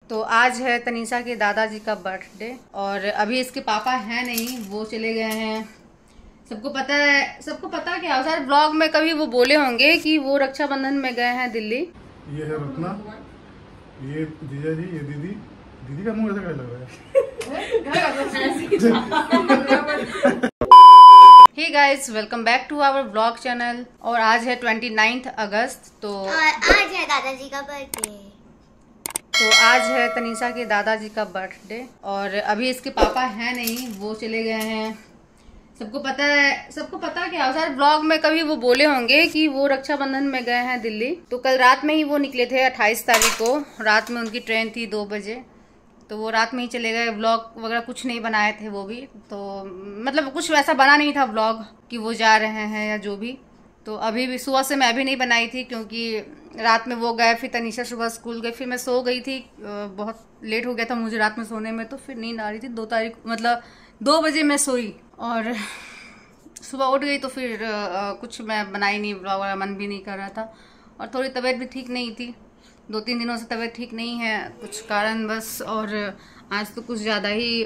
तो आज है तनीषा के दादाजी का बर्थडे और अभी इसके पापा हैं नहीं, वो चले गए हैं। सबको पता है, सबको पता क्या शायद ब्लॉग में कभी वो बोले होंगे कि वो रक्षाबंधन में गए हैं दिल्ली। ये है रत्ना, ये जीजा जी, ये दीदी। दीदी का मुंह ऐसा क्या लग रहा है? Hey guys, welcome back to our blog channel. और आज है 29 अगस्त। तो आज है दादाजी का बर्थडे। तो आज है तनीषा के दादाजी का बर्थडे और अभी इसके पापा हैं नहीं, वो चले गए हैं। सबको पता है, सबको पता क्या शायद ब्लॉग में कभी वो बोले होंगे कि वो रक्षाबंधन में गए हैं दिल्ली। तो कल रात में ही वो निकले थे, 28 तारीख को रात में उनकी ट्रेन थी 2 बजे। तो वो रात में ही चले गए। व्लॉग वगैरह कुछ नहीं बनाए थे वो भी, तो मतलब कुछ वैसा बना नहीं था व्लॉग कि वो जा रहे हैं या जो भी। तो अभी भी सुबह से मैं भी नहीं बनाई थी क्योंकि रात में वो गए, फिर तनीषा सुबह स्कूल गई, फिर मैं सो गई थी। बहुत लेट हो गया था मुझे रात में सोने में, तो फिर नींद आ रही थी। 2 तारीख मतलब 2 बजे मैं सोई और सुबह उठ गई। तो फिर कुछ मैं बनाई नहीं व्लॉग, मन भी नहीं कर रहा था और थोड़ी तबीयत भी ठीक नहीं थी। 2-3 दिनों से तबीयत ठीक नहीं है, कुछ कारण बस। और आज तो कुछ ज़्यादा ही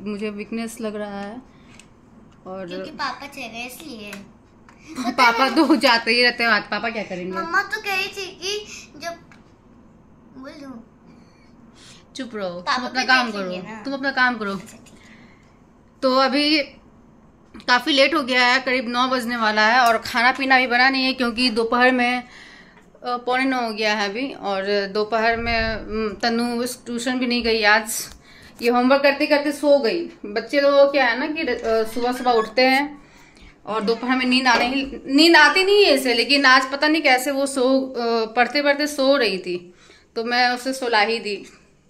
मुझे वीकनेस लग रहा है। और क्योंकि पापा चले गए इसलिए। पापा तो जाते ही रहते हैं, आज पापा क्या करेंगे। मम्मा तो कह रही थी कि जब बोलूं चुप रहो, तुम अपना काम करो, तुम अपना काम करो। तो अभी काफ़ी लेट हो गया है, करीब 9 बजने वाला है और खाना पीना भी बना नहीं है क्योंकि दोपहर में 8:45 हो गया है अभी। और दोपहर में तनु ट्यूशन भी नहीं गई आज, ये होमवर्क करते करते सो गई। बच्चे तो क्या है ना कि सुबह सुबह उठते हैं और दोपहर में नींद आती नहीं है इसे, लेकिन आज पता नहीं कैसे वो पढ़ते पढ़ते सो रही थी, तो मैं उसे सुला ही दी।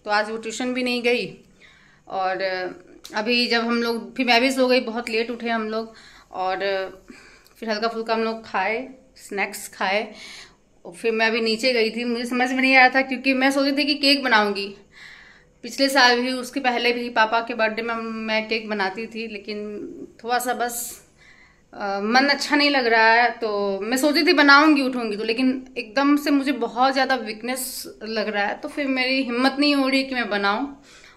तो आज वो ट्यूशन भी नहीं गई। और अभी जब हम लोग, फिर मैं भी सो गई, बहुत लेट उठे हम लोग। और फिर हल्का फुल्का हम लोग खाए, स्नैक्स खाए। और फिर मैं अभी नीचे गई थी, मुझे समझ में नहीं आया था क्योंकि मैं सोची थी कि केक बनाऊंगी। पिछले साल भी, उसके पहले भी पापा के बर्थडे में मैं केक बनाती थी, लेकिन थोड़ा सा बस मन अच्छा नहीं लग रहा है। तो मैं सोची थी बनाऊंगी, उठूंगी तो, लेकिन एकदम से मुझे बहुत ज़्यादा वीकनेस लग रहा है। तो फिर मेरी हिम्मत नहीं हो रही कि मैं बनाऊं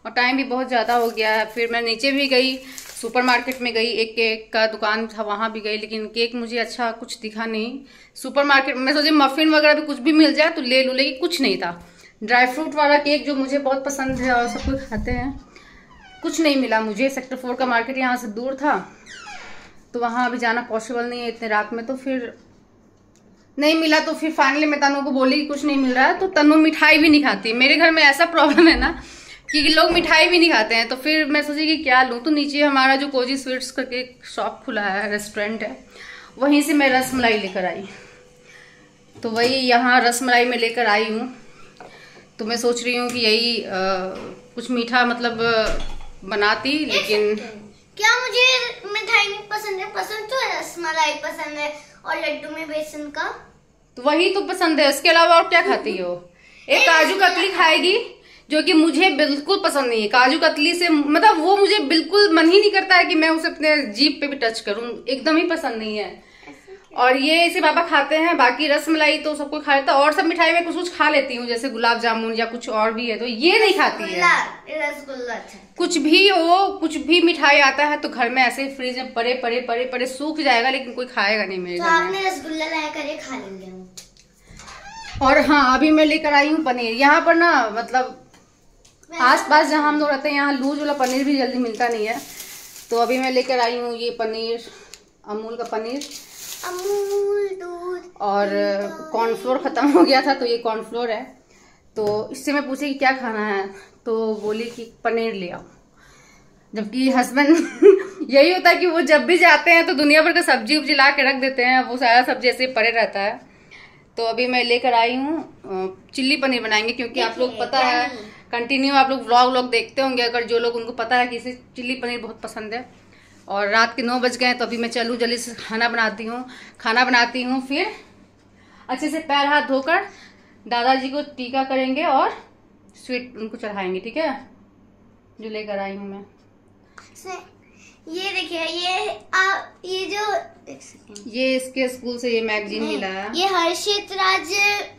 और टाइम भी बहुत ज़्यादा हो गया है। फिर मैं नीचे भी गई, सुपरमार्केट में गई, एक केक का दुकान था वहाँ भी गई, लेकिन केक मुझे अच्छा कुछ दिखा नहीं। सुपरमार्केट में सोची मफिन वगैरह भी कुछ भी मिल जाए तो ले लूँ, लेकिन कुछ नहीं था। ड्राई फ्रूट वाला केक जो मुझे बहुत पसंद है और सब कुछ खाते हैं, कुछ नहीं मिला मुझे। सेक्टर 4 का मार्केट यहाँ से दूर था, तो वहाँ अभी जाना पॉसिबल नहीं है इतने रात में। तो फिर नहीं मिला, तो फिर फाइनली मैं तनु को बोली कि कुछ नहीं मिल रहा है। तो तनु मिठाई भी नहीं खाती। मेरे घर में ऐसा प्रॉब्लम है ना कि लोग मिठाई भी नहीं खाते हैं। तो फिर मैं सोची कि क्या लूँ, तो नीचे हमारा जो कोजी स्वीट्स करके एक शॉप खुला है, रेस्टोरेंट है, वहीं से मैं रसमलाई लेकर आई। तो वही यहाँ रसमलाई में लेकर आई हूँ। तो मैं सोच रही हूँ कि यही कुछ मीठा मतलब बनाती, लेकिन क्या मुझे मिठाई नहीं पसंद है। पसंद तो है, रसमलाई पसंद है और लड्डू में बेसन का। तो वही तो पसंद है, इसके अलावा और क्या खाती हो। एक काजू कतली खाएगी जो कि मुझे बिल्कुल पसंद नहीं है। काजू कतली से मतलब वो मुझे बिल्कुल मन ही नहीं करता है कि मैं उसे अपने जीभ पे भी टच करूं, एकदम ही पसंद नहीं है। और ये इसे पापा खाते हैं, बाकी रसमलाई तो सबको खा लेता है। और सब मिठाई में कुछ कुछ खा लेती हूँ, जैसे गुलाब जामुन या कुछ और भी है, तो ये नहीं खाती है। रसगुल्ला कुछ भी हो, कुछ भी मिठाई आता है तो घर में ऐसे फ्रिज में पड़े पड़े पड़े पड़े सूख जाएगा, लेकिन कोई खाएगा नहीं मेरे घर में। आपने रसगुल्ला लाया करे खा लेंगे। और हाँ, अभी मैं लेकर आई हूँ पनीर। यहाँ पर ना मतलब आस पास जहाँ हम लोग रहते हैं, यहाँ लूज वाला पनीर भी जल्दी मिलता नहीं है। तो अभी मैं लेकर आई हूँ ये पनीर, अमूल का पनीर। अमूल दूध। और कॉर्नफ्लोर खत्म हो गया था, तो ये कॉर्नफ्लोर है। तो इससे मैं पूछी कि क्या खाना है, तो बोली कि पनीर ले आओ। जबकि हस्बैंड यही होता है कि वो जब भी जाते हैं तो दुनिया भर का सब्जी उब्जी ला के रख देते हैं, वो सारा सब्जी ऐसे पड़े रहता है। तो अभी मैं लेकर आई हूँ चिल्ली पनीर बनाएंगे, क्योंकि आप लोग पता है कंटिन्यू आप लोग व्लॉग देखते होंगे, अगर जो लोग उनको पता है कि इसे चिल्ली पनीर बहुत पसंद है। और रात के 9 बज गए, तो अभी मैं चलूँ जल्दी से खाना बनाती हूँ। फिर अच्छे से पैर हाथ धोकर दादाजी को टीका करेंगे और स्वीट उनको चढ़ाएंगे, ठीक है, जो लेकर आई हूँ मैं। ये देखिए ये जो ये इसके स्कूल से ये मैगजीन मिला है। ये हर्षित राज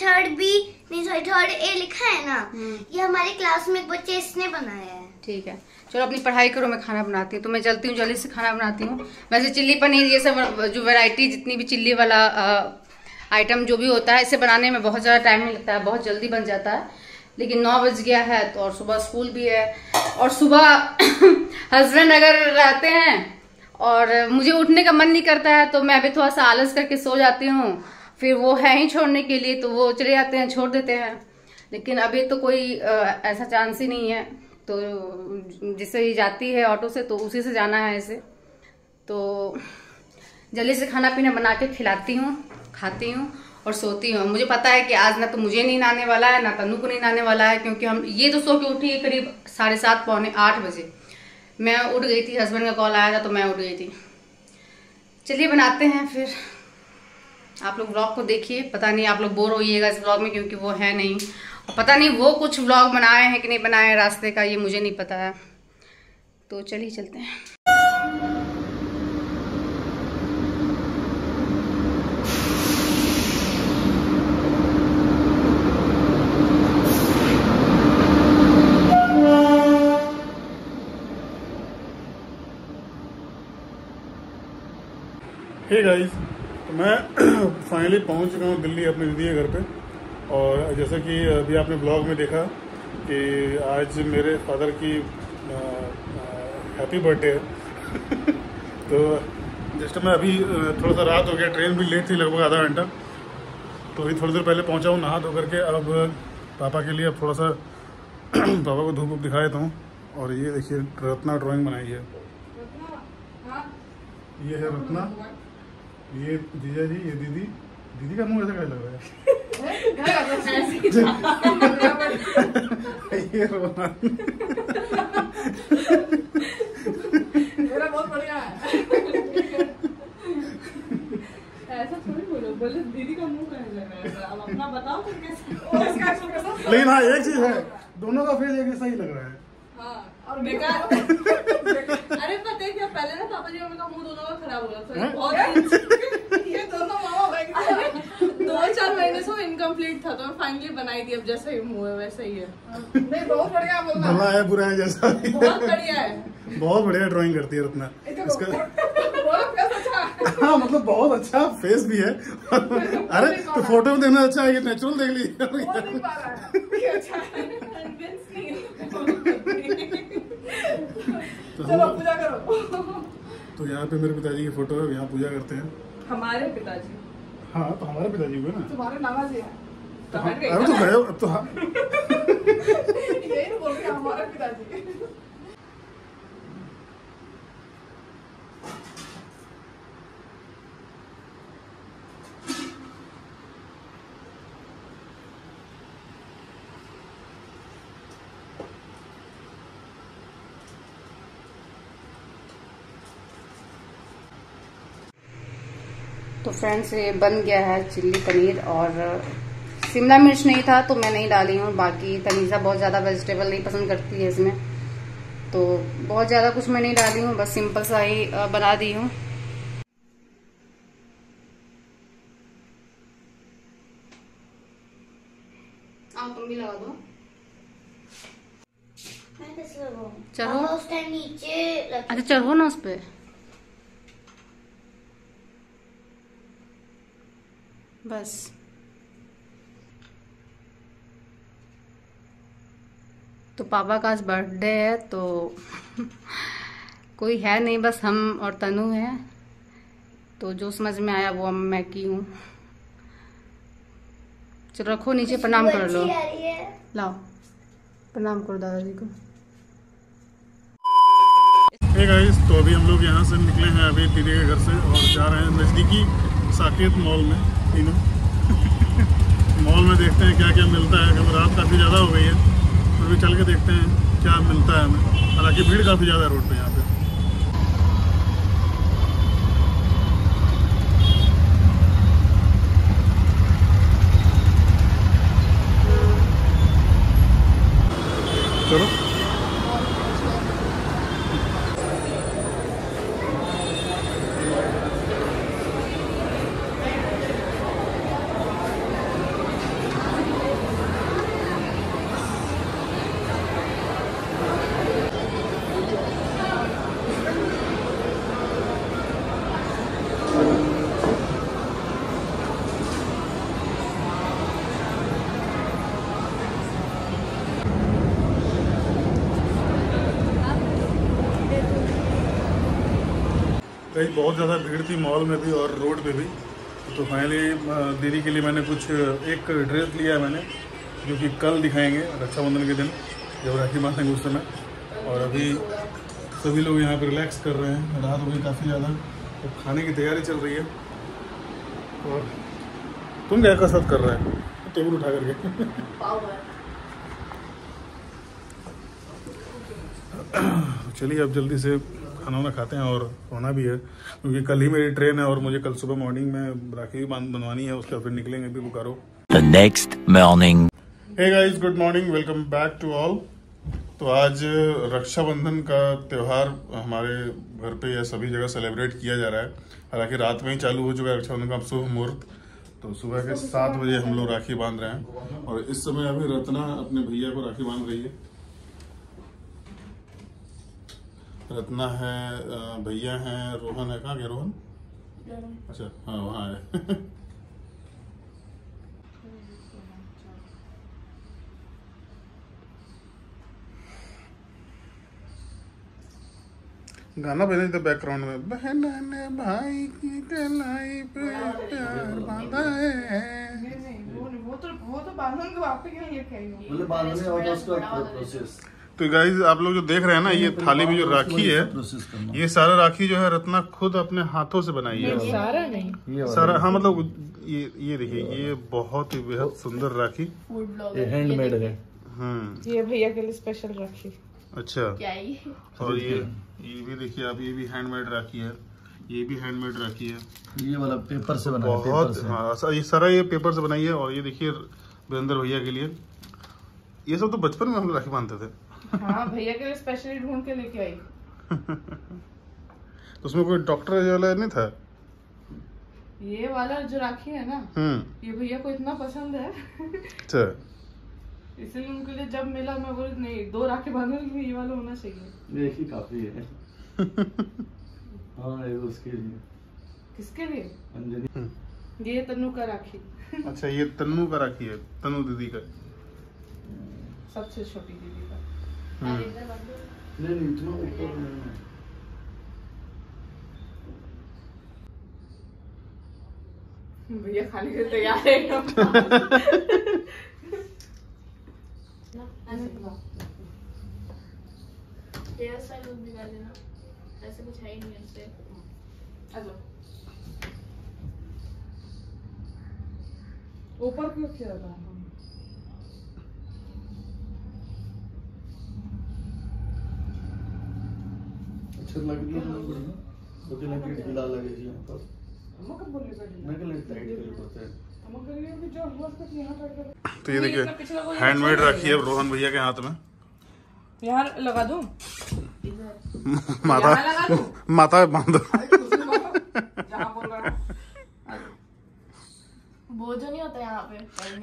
थर्ड ए लिखा है ना, ये हमारे क्लास में एक बच्चे इसने बनाया है। ठीक है, चलो अपनी पढ़ाई करो, मैं खाना बनाती हूँ। तो मैं चलती हूँ, जल्दी से खाना बनाती हूँ। वैसे चिल्ली पनीर ये सब जो वैरायटी जितनी भी चिल्ली वाला आइटम जो भी होता है, इसे बनाने में बहुत ज़्यादा टाइम नहीं लगता है, बहुत जल्दी बन जाता है। लेकिन 9 बज गया है तो, और सुबह स्कूल भी है, और सुबह हस्बैंड अगर रहते हैं और मुझे उठने का मन नहीं करता है तो मैं भी थोड़ा सा आलस करके सो जाती हूँ। फिर वो है ही छोड़ने के लिए तो वो चले जाते हैं, छोड़ देते हैं। लेकिन अभी तो कोई ऐसा चांस ही नहीं है, तो जिससे ये जाती है ऑटो से तो उसी से जाना है इसे। तो जल्दी से खाना पीना बना के खिलाती हूँ, खाती हूँ और सोती हूँ। मुझे पता है कि आज ना तो मुझे नींद आने वाला है, ना तनु को नींद आने वाला है, क्योंकि हम ये तो सो के उठी है करीब 7:30 पौने 8 बजे। मैं उठ गई थी, हस्बैंड का कॉल आया था तो मैं उठ गई थी। चलिए बनाते हैं फिर। आप लोग व्लॉग को देखिए, पता नहीं आप लोग बोर होइएगा इस व्लॉग में, क्योंकि वो है नहीं, और पता नहीं वो कुछ व्लॉग बनाए हैं कि नहीं बनाए हैं रास्ते का, ये मुझे नहीं पता है। तो चलिए चलते हैं। हे गाइस, तो मैं फाइनली पहुंच चुका हूँ दिल्ली अपने दीदी के घर पे। और जैसा कि अभी आपने ब्लॉग में देखा कि आज मेरे फादर की हैप्पी बर्थडे है। तो जस्ट मैं अभी थोड़ा सा रात हो गया, ट्रेन भी लेट थी लगभग आधा घंटा, तो अभी थोड़ी देर पहले पहुंचा हूँ नहा धो करके। अब पापा के लिए अब थोड़ा सा पापा को धूप दिखा देता हूँ। और ये देखिए रत्ना ड्राइंग बनाई है, ये है रत्ना, ये जीजा जी, ये दीदी। दीदी का मुंह ऐसा क्या लग रहा है? ये मेरा बहुत बढ़िया है। ऐसा थोड़ी बोलो दीदी का मुंह कैसे लग रहा है, अब अपना बताओ तो कैसे। लेकिन हाँ एक चीज है, दोनों का फेस एक सही लग रहा है। हाँ, और बेकार। अरे पता है क्या, पहले ना पापा जी मम्मी का मुंह दोनों का खराब हो गया था बहुत। ये दोनों मामा भाई 2-4 महीने से इनकम्प्लीट था, तो मैं फाइनली बनाई थी। अब जैसा ही मुंह है वैसा ही है। नहीं बहुत बढ़िया बोलना, भला है बुरा है जैसा, बहुत बढ़िया है, बहुत बढ़िया ड्राइंग करती है रत्ना। इसका हाँ मतलब बहुत अच्छा फेस भी है। अरे तो फोटो में देखना अच्छा है, ये नेचुरल देख ली। चलो पूजा करो। तो यहाँ पे मेरे पिताजी की फोटो है, यहाँ पूजा करते हैं। हमारे पिताजी? हाँ तो हमारे पिताजी हुए ना। तुम्हारे नाना जी हैं। अरे तो गए अब तो। हाँ यही तो बोल रही है, हमारे पिताजी। तो फ्रेंड्स ये बन गया है चिल्ली पनीर, और शिमला मिर्च नहीं था तो मैं नहीं डाली हूँ। बाकी तनीजा बहुत ज़्यादा वेजिटेबल नहीं पसंद करती है इसमें, तो बहुत ज़्यादा कुछ मैं नहीं डाली हूँ, बस सिंपल सा ही बना दी हूँ। तुम भी लगा दो। चलो नीचे, अच्छा चढ़ो ना उस पे। बस तो पापा का आज बर्थडे है, तो कोई है नहीं, बस हम और तनु है। तो जो समझ में आया वो मैं की हूँ। चलो रखो नीचे, प्रणाम कर लो। लाओ प्रणाम करो दादाजी को। हे गाइस, तो अभी हम लोग यहाँ से निकले हैं अभी दीदी के घर से, और जा रहे हैं नज़दीकी साकेत मॉल में। तीनों मॉल में देखते हैं क्या क्या मिलता है, क्योंकि रात काफ़ी ज़्यादा हो गई है, तो अभी चल के देखते हैं क्या मिलता है हमें। हालांकि भीड़ काफ़ी ज़्यादा है रोड पे यहाँ पे। चलो कहीं बहुत ज़्यादा भीड़ थी मॉल में भी और रोड पे भी। तो फाइनली दीदी के लिए मैंने कुछ एक ड्रेस लिया है मैंने, जो कि कल दिखाएंगे रक्षाबंधन के दिन जब राखी बांधेंगे उस समय। और अभी सभी लोग यहाँ पर रिलैक्स कर रहे हैं, रात हो गई काफ़ी ज़्यादा, तो खाने की तैयारी चल रही है। और तुम क्या कसरत कर रहे हैं टेबल उठा करके? चलिए अब जल्दी से खाना वाना खाते हैं और होना भी है, क्योंकि कल ही मेरी ट्रेन है और मुझे कल सुबह मॉर्निंग में राखी भी बनवानी है, उसके बाद फिर निकलेंगे भी Bokaro. The next morning. Hey guys, good morning, welcome back to all. तो आज रक्षाबंधन का त्यौहार हमारे घर पे या सभी जगह सेलिब्रेट किया जा रहा है। हालांकि रात में ही चालू हो चुका है रक्षाबंधन का शुभ मुहूर्त। तो सुबह के 7 बजे हम लोग राखी बांध रहे हैं और इस समय अभी रत्ना अपने भैया को राखी बांध रही है। रत्ना है, भैया है, रोहन है। कहाँ गया रोहन? अच्छा हाँ, वहाँ है। गाना बजे तो बैकग्राउंड में, बहन ने भाई की कलाई पे प्यार बांधा है। वो तो बांधन को आप के लिए प्रोसेस। तो गाइस आप लोग जो देख रहे हैं ना, ये थाली में जो राखी है, ये सारा राखी जो है रत्ना खुद अपने हाथों से बनाई है। सारा नहीं, सारा, हाँ मतलब ये देखिए, ये बहुत ही बेहद सुंदर राखी, ये हैंडमेड है। ये भैया के लिए स्पेशल राखी। अच्छा, और ये भी देखिए आप, ये भी हैंडमेड राखी है, ये भी हैंडमेड राखी है। ये वाला पेपर से बना है, बहुत, हाँ ये सारा ये पेपर से बनाई है। और ये देखिए वीरेंद्र भैया के लिए, ये सब तो बचपन में हम लोग राखी बांधते थे। हाँ, भैया के लिए स्पेशली ढूंढ के लेके आई। तो उसमें कोई डॉक्टर वाला नहीं था? ये वाला जो राखी है ना, ये भैया को इतना पसंद है। अच्छा, इसलिए उनके लिए जब मिला मैं बोली नहीं, 2 राखी बांधने के लिए ये वाला होना चाहिए। एक ही काफी है। हाँ, ये उसके लिए। किसके लिए? अंजलि। ये तन्नू का राखी। अच्छा, ये तन्नू का राखी है, तन्नू दीदी का, सबसे छोटी दीदी का। नहीं इतना ऊपर नहीं। भैया खाने के लिए तैयार है। ऐसे कुछ है ही नहीं ऐसे। ऊपर क्यों खेल रहा है? अच्छा लग रही है बढ़िया, तो लग ढीला लगेगी यहाँ पर। मैं के लाइट टाइट कर देते हैं। तो ये देखिए हैंडमेड राखी है रोहन भैया के हाथ में। यहाँ लगा दूं? माथा में बांध दो। बोझ नहीं होता यहाँ पे।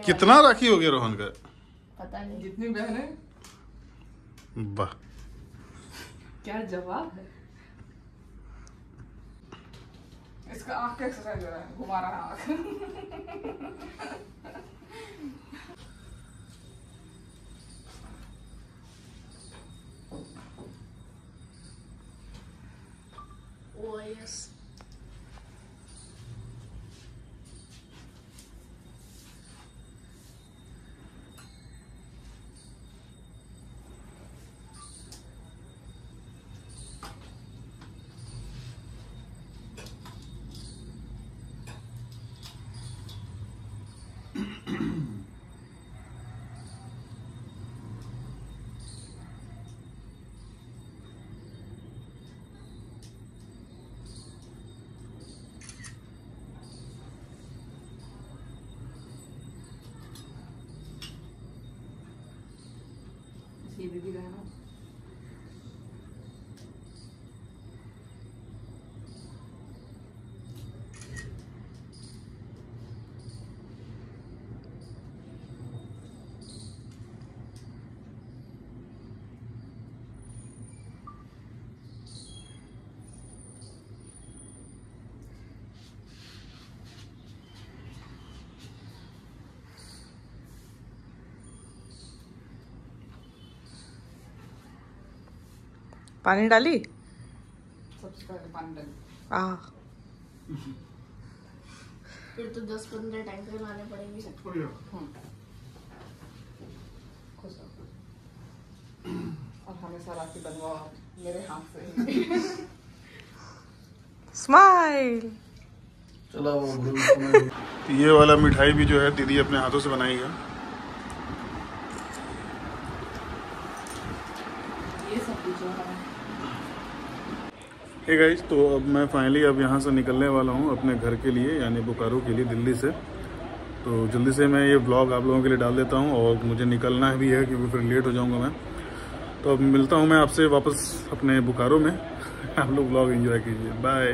कितना राखी हो गया रोहन का? पता नहीं। जितनी बहन है। वाह, क्या जवाब है। इसका आँख का एक्सरसाइज हो रहा है, घुमा रहा है आँख। Oh yes. ये दीदी का है ना। पानी डाली? सबसे पहले पानी डाली। फिर तो 10-15 टैंकर लाने पड़ेंगे। और हमेशा राखी बनवाओ मेरे हाथ से। स्माइल। चला वो ये वाला मिठाई भी जो है दीदी अपने हाथों से बनाई है। हे गाइस, तो अब मैं फाइनली अब यहाँ से निकलने वाला हूँ अपने घर के लिए, यानी बोकारो के लिए, दिल्ली से। तो जल्दी से मैं ये व्लॉग आप लोगों के लिए डाल देता हूँ और मुझे निकलना भी है क्योंकि फिर लेट हो जाऊँगा मैं। तो अब मिलता हूँ मैं आपसे वापस अपने बोकारो में। आप लोग व्लॉग एंजॉय कीजिए। बाय।